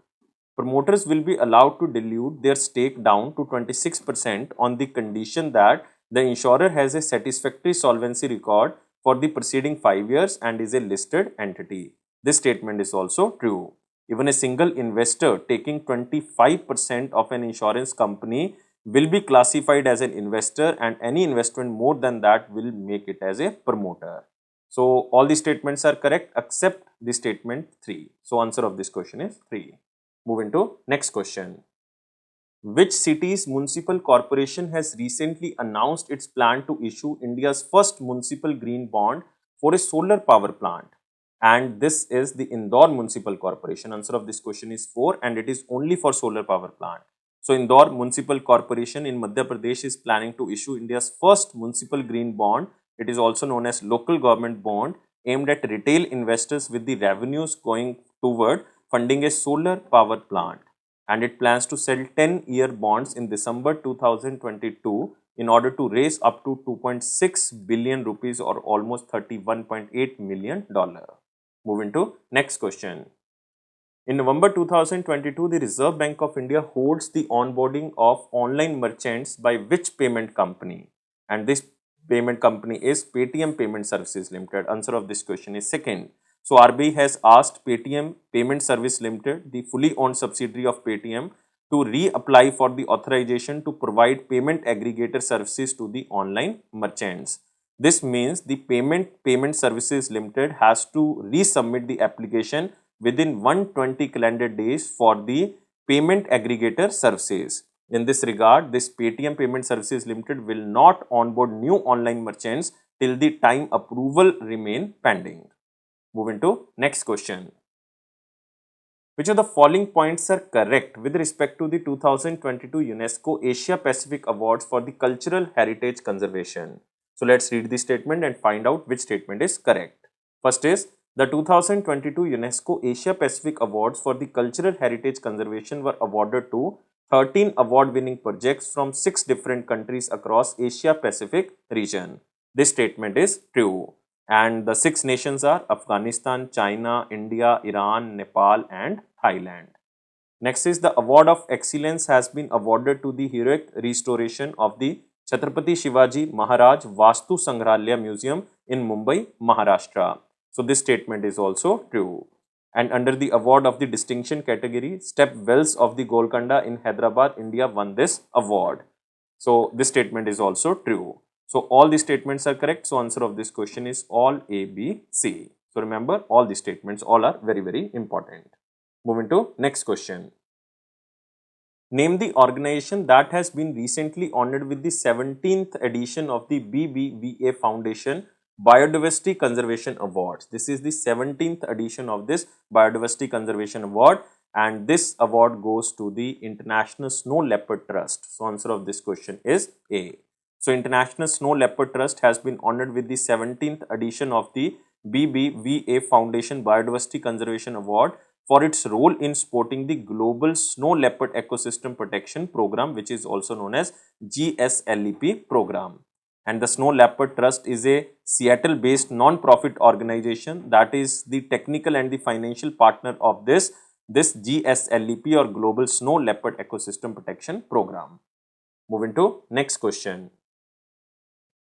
Promoters will be allowed to dilute their stake down to 26% on the condition that the insurer has a satisfactory solvency record for the preceding 5 years and is a listed entity. This statement is also true. Even a single investor taking 25% of an insurance company will be classified as an investor, and any investment more than that will make it as a promoter. So all the statements are correct except the statement 3. So answer of this question is 3. Moving to next question. Which city's municipal corporation has recently announced its plan to issue India's first municipal green bond for a solar power plant? And this is the Indore Municipal Corporation. Answer of this question is 4, and it is only for solar power plant. So Indore Municipal Corporation in Madhya Pradesh is planning to issue India's first municipal green bond. It is also known as local government bond, aimed at retail investors with the revenues going toward funding a solar power plant. And it plans to sell 10-year bonds in December 2022 in order to raise up to 2.6 billion rupees or almost $31.8 million. Moving to next question. In November 2022, the Reserve Bank of India holds the onboarding of online merchants by which payment company? And this payment company is Paytm Payment Services Limited. Answer of this question is second. So RBI has asked Paytm Payment Service Limited, the fully owned subsidiary of Paytm, to reapply for the authorization to provide payment aggregator services to the online merchants. This means the Payment Services Limited has to resubmit the application within 120 calendar days for the payment aggregator services. In this regard, this Paytm Payment Services Limited will not onboard new online merchants till the time approval remain pending. Moving to next question. Which of the following points are correct with respect to the 2022 UNESCO Asia-Pacific Awards for the Cultural Heritage Conservation? So let's read the statement and find out which statement is correct. First is, the 2022 UNESCO Asia-Pacific Awards for the Cultural Heritage Conservation were awarded to 13 award-winning projects from 6 different countries across Asia-Pacific region. This statement is true. And the 6 nations are Afghanistan, China, India, Iran, Nepal and Thailand. Next is, the Award of Excellence has been awarded to the heroic restoration of the Chhatrapati Shivaji Maharaj Vastu Sangrahalaya Museum in Mumbai, Maharashtra. So this statement is also true. And under the award of the distinction category, Step Wells of the Golconda in Hyderabad, India won this award. So this statement is also true. So all the statements are correct. So answer of this question is all A, B, C. So remember, all the statements all are very, very important. Moving to next question. Name the organization that has been recently honored with the 17th edition of the BBVA Foundation Biodiversity Conservation Awards. This is the 17th edition of this Biodiversity Conservation Award, and this award goes to the International Snow Leopard Trust. So answer of this question is A. So International Snow Leopard Trust has been honored with the 17th edition of the BBVA Foundation Biodiversity Conservation Award for its role in supporting the Global Snow Leopard Ecosystem Protection Program, which is also known as GSLEP program. And the Snow Leopard Trust is a Seattle-based non-profit organization that is the technical and the financial partner of this GSLEP or Global Snow Leopard Ecosystem Protection Program. Moving to next question.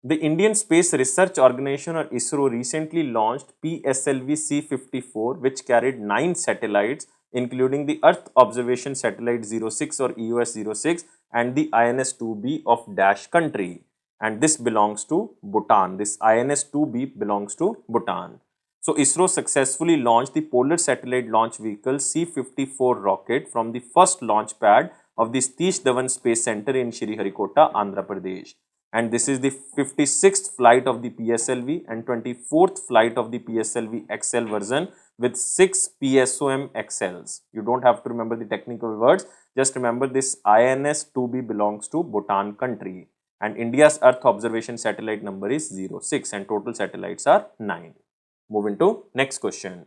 The Indian Space Research Organization or ISRO recently launched PSLV C-54, which carried 9 satellites including the Earth Observation Satellite 06 or EOS-06 and the INS-2B of Dash country, and this belongs to Bhutan. This INS-2B belongs to Bhutan. So ISRO successfully launched the Polar Satellite Launch Vehicle C-54 rocket from the first launch pad of the Satish Dhawan Space Center in Sriharikota, Andhra Pradesh. And this is the 56th flight of the PSLV and 24th flight of the PSLV XL version with 6 PSOM XLs. You don't have to remember the technical words, just remember this INS-2B belongs to Bhutan country, and India's Earth observation satellite number is 06 and total satellites are 9. Moving to next question.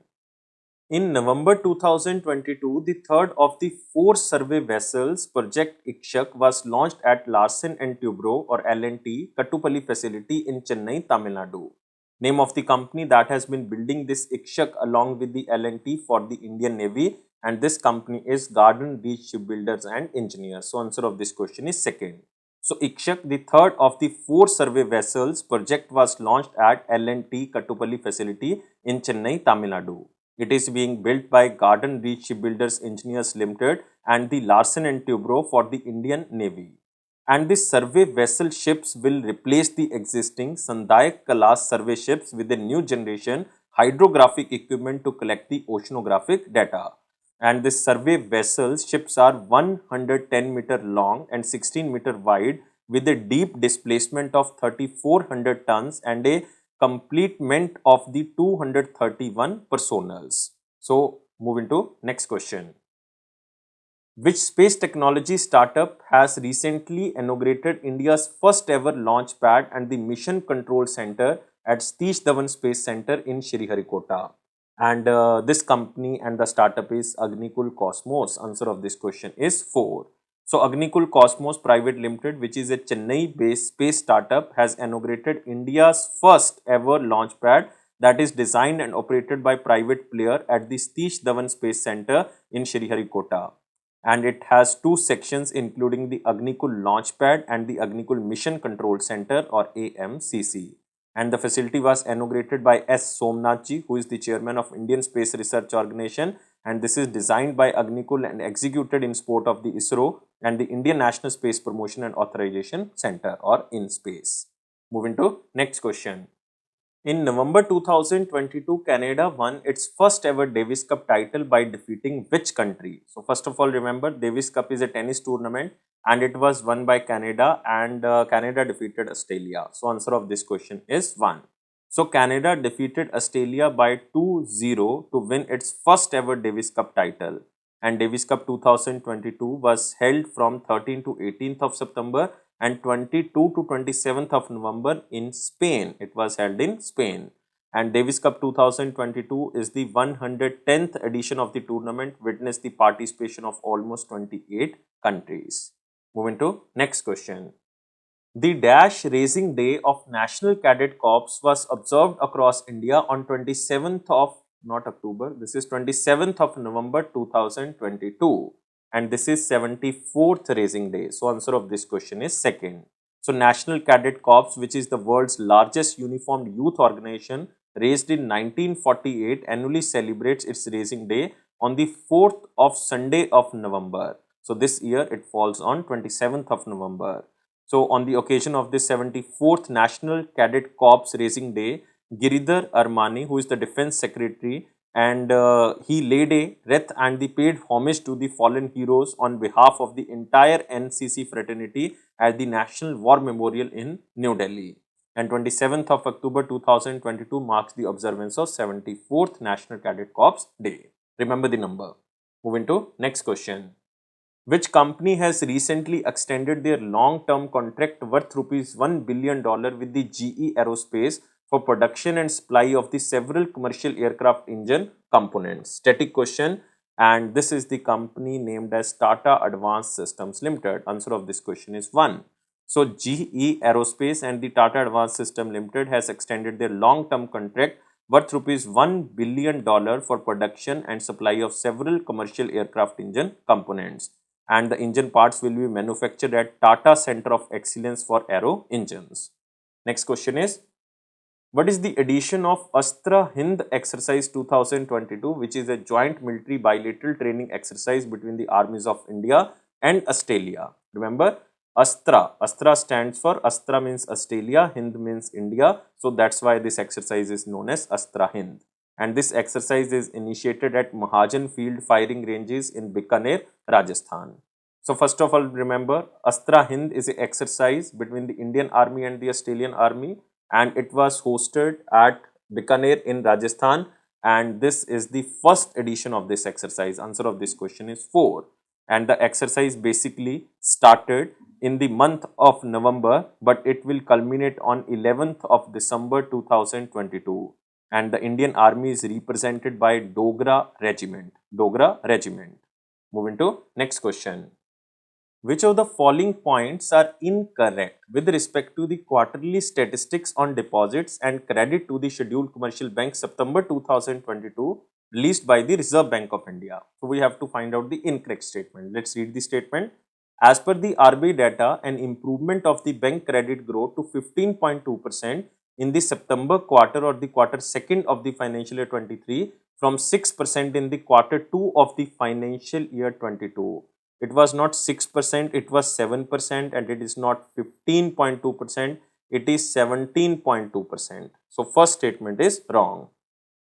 In November 2022, the third of the four survey vessels, Project Ikshak, was launched at Larsen and Toubro or L&T Kattupalli facility in Chennai, Tamil Nadu. Name of the company that has been building this Ikshak along with the L&T for the Indian Navy, and this company is Garden Reach Shipbuilders and Engineers. So answer of this question is second. So Ikshak, the third of the four survey vessels project, was launched at L&T Kattupalli facility in Chennai, Tamil Nadu. It is being built by Garden Reach Shipbuilders Engineers Limited and the Larsen and Toubro for the Indian Navy. And the survey vessel ships will replace the existing Sandayak class survey ships with a new generation hydrographic equipment to collect the oceanographic data. And the survey vessels ships are 110-meter long and 16-meter wide with a deep displacement of 3,400 tons and a complement of the 231 personals. So, moving to next question. Which space technology startup has recently inaugurated India's first ever launch pad and the mission control center at Satish Dhawan Space Center in Sriharikota? And this company and the startup is Agnikul Cosmos. Answer of this question is 4. So Agnikul Cosmos Private Limited, which is a Chennai-based space startup, has inaugurated India's first ever launch pad that is designed and operated by private player at the Satish Dhawan Space Center in Sriharikota. And it has two sections including the Agnikul Launchpad and the Agnikul Mission Control Center or AMCC. And the facility was inaugurated by S. Somnathji, who is the chairman of Indian Space Research Organization, and this is designed by Agnikul and executed in support of the ISRO and the Indian National Space Promotion and Authorization Center or INSpace. Moving to next question. In November 2022, Canada won its first ever Davis Cup title by defeating which country? So first of all, remember Davis Cup is a tennis tournament and it was won by Canada, and Canada defeated Australia. So answer of this question is 1. So Canada defeated Australia by 2-0 to win its first ever Davis Cup title, and Davis Cup 2022 was held from 13th to 18th of September and 22 to 27th of November in Spain. It was held in Spain. And Davis Cup 2022 is the 110th edition of the tournament, witnessed the participation of almost 28 countries. Moving to next question. The Dash Raising Day of National Cadet Corps was observed across India on 27th of, not October, this is 27th of November 2022. And this is 74th Raising Day. So answer of this question is second. So National Cadet Corps, which is the world's largest uniformed youth organization, raised in 1948, annually celebrates its Raising Day on the 4th of Sunday of November. So this year it falls on 27th of November. So on the occasion of this 74th National Cadet Corps Raising Day, Giridhar Armani, who is the Defense Secretary, and he laid a wreath and paid homage to the fallen heroes on behalf of the entire NCC fraternity at the National War Memorial in New Delhi. And 27th of October 2022 marks the observance of 74th National Cadet Corps Day. Remember the number. Moving to next question. Which company has recently extended their long-term contract worth rupees $1 billion with the GE Aerospace for production and supply of the several commercial aircraft engine components? Static question, and this is the company named as Tata Advanced Systems Limited. Answer of this question is 1. So GE Aerospace and the Tata Advanced Systems Limited has extended their long-term contract worth rupees $1 billion for production and supply of several commercial aircraft engine components. And the engine parts will be manufactured at Tata Center of Excellence for Aero Engines. Next question is, what is the edition of Austra Hind Exercise 2022, which is a joint military bilateral training exercise between the armies of India and Australia? Remember, Astra. Astra stands for, Astra means Australia, Hind means India. So that's why this exercise is known as Austra Hind. And this exercise is initiated at Mahajan Field Firing Ranges in Bikaner, Rajasthan. So first of all, remember, Austra Hind is an exercise between the Indian Army and the Australian Army, and it was hosted at Bikaner in Rajasthan, and this is the first edition of this exercise. Answer of this question is 4. And the exercise basically started in the month of November, but it will culminate on 11th of December 2022. and the Indian Army is represented by Dogra Regiment. Dogra Regiment. Moving to next question. Which of the following points are incorrect with respect to the quarterly statistics on deposits and credit to the Scheduled Commercial Bank September 2022 released by the Reserve Bank of India? So we have to find out the incorrect statement. Let's read the statement. As per the RBI data, an improvement of the bank credit growth to 15.2% in the September quarter or the quarter second of the financial year 23 from 6% in the quarter 2 of the financial year 22. It was not 6%, it was 7%, and it is not 15.2%, it is 17.2%. So first statement is wrong.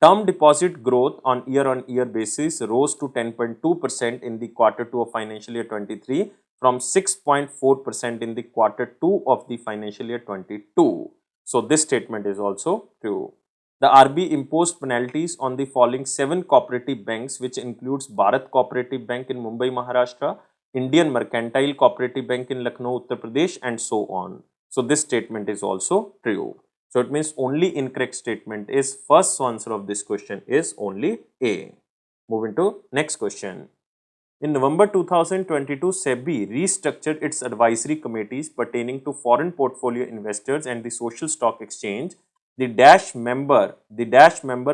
Term deposit growth on year basis rose to 10.2% in the quarter 2 of financial year 23 from 6.4% in the quarter 2 of the financial year 22. So this statement is also true. The RBI imposed penalties on the following 7 cooperative banks, which includes Bharat Cooperative Bank in Mumbai, Maharashtra, Indian Mercantile Cooperative Bank in Lucknow, Uttar Pradesh, and so on. So this statement is also true. So it means only incorrect statement is first. So answer of this question is only A. Moving to next question. In November 2022, SEBI restructured its advisory committees pertaining to foreign portfolio investors and the social stock exchange. The dash member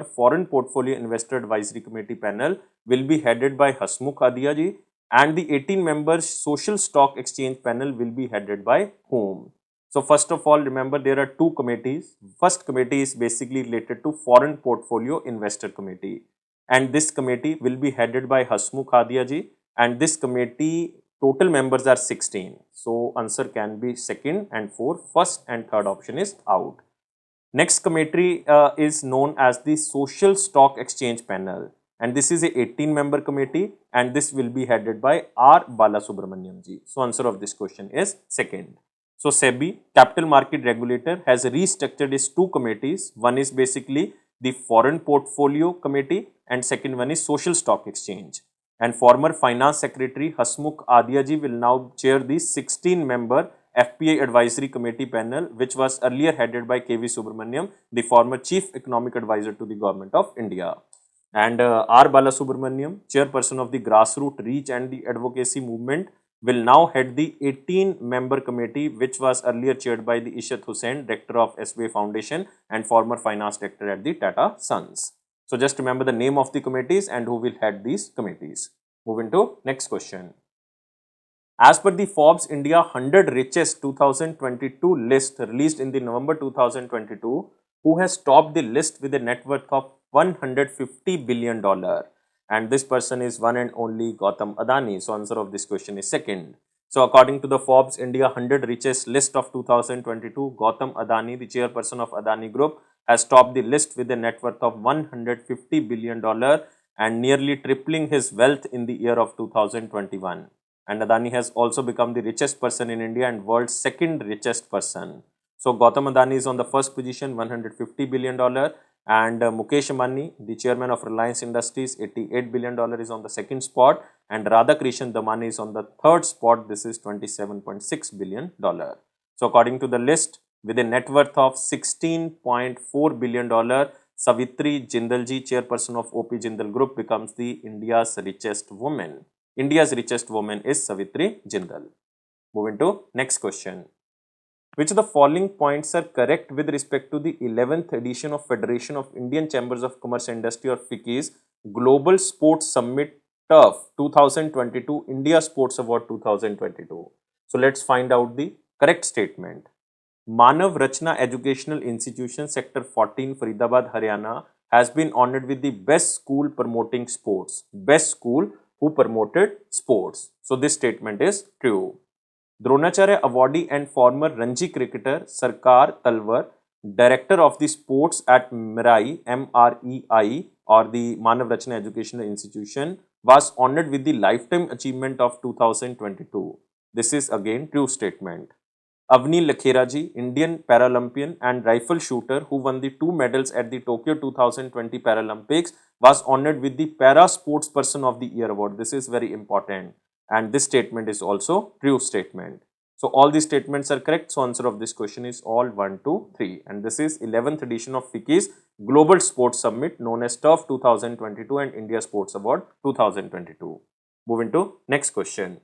Foreign Portfolio Investor Advisory Committee panel will be headed by Hasmukh Adhia ji, and the 18-member Social Stock Exchange panel will be headed by whom? So first of all, remember there are 2 committees. First committee is basically related to Foreign Portfolio Investor Committee, and this committee will be headed by Hasmukh Adhia ji, and this committee total members are 16. So answer can be second and fourth. First and third option is out. Next committee is known as the Social Stock Exchange Panel, and this is a 18-member committee, and this will be headed by R. Balasubramaniam ji. So answer of this question is second. So SEBI, Capital Market Regulator, has restructured its 2 committees. One is basically the Foreign Portfolio Committee, and second one is Social Stock Exchange. And former Finance Secretary Hasmukh Adhia ji will now chair the 16-member FPI Advisory Committee panel, which was earlier headed by KV Subramaniam, the former Chief Economic Advisor to the Government of India. And R. Balasubramaniam, chairperson of the Grassroots Reach and the Advocacy Movement, will now head the 18-member committee, which was earlier chaired by the Ishat Hussain, Director of SBI Foundation and former Finance Director at the Tata Sons. So just remember the name of the committees and who will head these committees. Moving to next question. As per the Forbes India 100 Richest 2022 list released in the November 2022, who has topped the list with a net worth of $150 billion? And this person is one and only Gautam Adani. So answer of this question is second. So according to the Forbes India 100 Richest list of 2022, Gautam Adani, the chairperson of Adani Group, has topped the list with a net worth of $150 billion and nearly tripling his wealth in the year of 2021. And Adani has also become the richest person in India and world's second richest person. So Gautam Adani is on the first position, $150 billion, and Mukesh Ambani, the chairman of Reliance Industries, $88 billion is on the second spot, and Radhakrishan Damani is on the third spot. This is $27.6 billion. So according to the list, with a net worth of $16.4 billion, Savitri Jindalji, chairperson of OP Jindal Group, becomes the India's richest woman. India's richest woman is Savitri Jindal. Moving to next question. Which of the following points are correct with respect to the 11th edition of Federation of Indian Chambers of Commerce and Industry or FICCI's Global Sports Summit TURF 2022 India Sports Award 2022? So let's find out the correct statement. Manav Rachna Educational Institution, Sector 14, Faridabad, Haryana, has been honored with the Best School Promoting Sports. Best School who promoted sports. So this statement is true. Dronacharya awardee and former Ranji cricketer Sarkar Talwar, director of the sports at MREI, M-R-E-I, or the Manav Rachna Educational Institution, was honored with the Lifetime Achievement of 2022. This is again true statement. Avni Lakheraji, Indian Paralympian and rifle shooter who won the 2 medals at the Tokyo 2020 Paralympics, was honored with the Para Sportsperson of the Year award. This is very important, and this statement is also true statement. So all these statements are correct. So answer of this question is all 1, 2, 3. And this is 11th edition of FICCI's Global Sports Summit known as TUF 2022 and India Sports Award 2022. Moving to next question.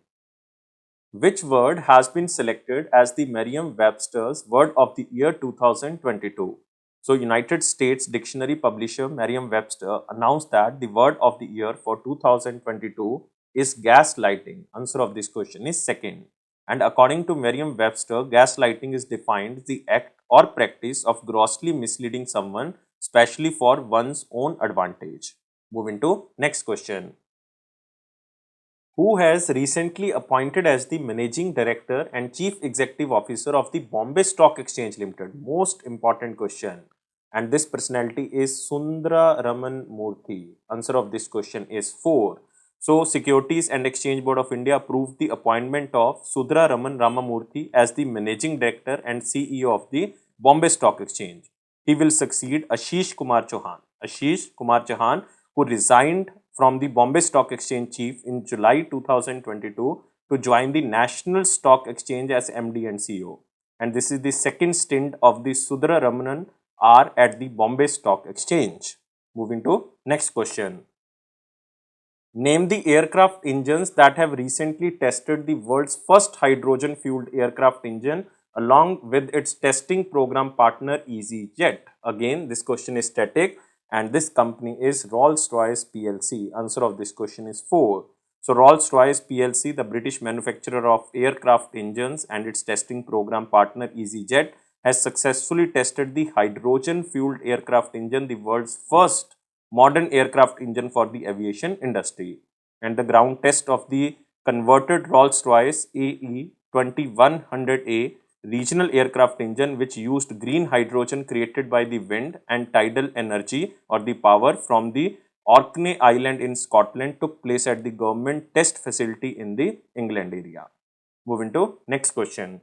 Which word has been selected as the Merriam-Webster's Word of the Year 2022? So United States dictionary publisher Merriam-Webster announced that the word of the year for 2022 is gaslighting. Answer of this question is second. And according to Merriam-Webster, gaslighting is defined as the act or practice of grossly misleading someone, especially for one's own advantage. Moving to next question. Who has recently appointed as the Managing Director and Chief Executive Officer of the Bombay Stock Exchange Limited? Most important question. And this personality is Sundra Raman Murthy. Answer of this question is 4. So, Securities and Exchange Board of India approved the appointment of Sundra Raman Ramamurthy as the Managing Director and CEO of the Bombay Stock Exchange. He will succeed Ashish Kumar Chauhan. Ashish Kumar Chauhan, who resigned from the Bombay Stock Exchange chief in July 2022 to join the National Stock Exchange as MD and CEO. And this is the second stint of the Sundra Ramanan R at the Bombay Stock Exchange. Moving to next question. Name the aircraft engines that have recently tested the world's first hydrogen-fueled aircraft engine along with its testing program partner EasyJet. Again, this question is static and this company is Rolls-Royce PLC. Answer of this question is 4. So, Rolls-Royce PLC, the British manufacturer of aircraft engines, and its testing program partner EasyJet has successfully tested the hydrogen-fueled aircraft engine, the world's first modern aircraft engine for the aviation industry. And the ground test of the converted Rolls-Royce AE 2100A regional aircraft engine, which used green hydrogen created by the wind and tidal energy or the power from the Orkney Island in Scotland, took place at the government test facility in the England area. Moving to next question.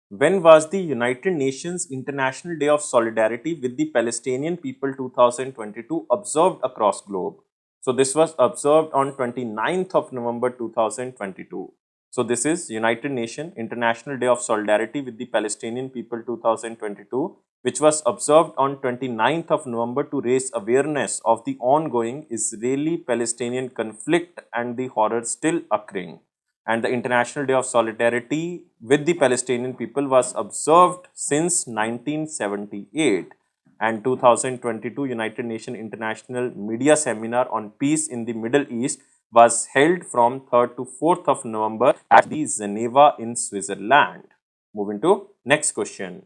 When was the United Nations International Day of Solidarity with the Palestinian People 2022 observed across globe? So this was observed on 29th of November 2022. So this is United Nations International Day of Solidarity with the Palestinian People 2022, which was observed on 29th of November to raise awareness of the ongoing Israeli-Palestinian conflict and the horror still occurring. And the International Day of Solidarity with the Palestinian people was observed since 1978. And 2022 United Nations International Media Seminar on Peace in the Middle East was held from 3rd to 4th of November at the Geneva in Switzerland. Moving to next question.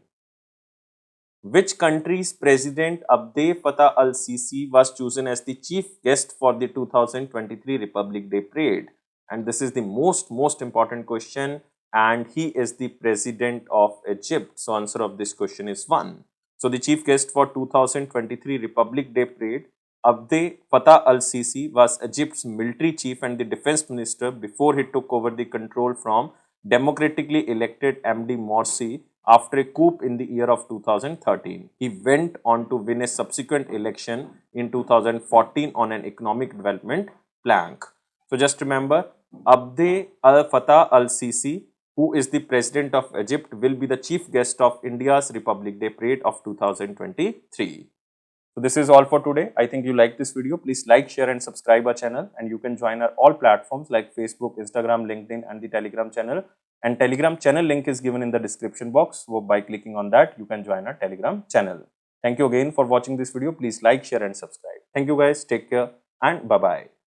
Which country's President Abdel Fattah al-Sisi was chosen as the chief guest for the 2023 Republic Day Parade? And this is the most important question, and he is the President of Egypt. So answer of this question is 1. So the chief guest for 2023 Republic Day Parade, Abdel Fattah al-Sisi, was Egypt's military chief and the defense minister before he took over the control from democratically elected MD Morsi after a coup in the year of 2013. He went on to win a subsequent election in 2014 on an economic development plank. So just remember, Abdel Fattah al-Sisi, who is the President of Egypt, will be the chief guest of India's Republic Day Parade of 2023. So this is all for today. I think you liked this video. Please like, share and subscribe our channel, and you can join our all platforms like Facebook, Instagram, LinkedIn and the Telegram channel. And Telegram channel link is given in the description box. So by clicking on that, you can join our Telegram channel. Thank you again for watching this video. Please like, share and subscribe. Thank you guys. Take care and bye-bye.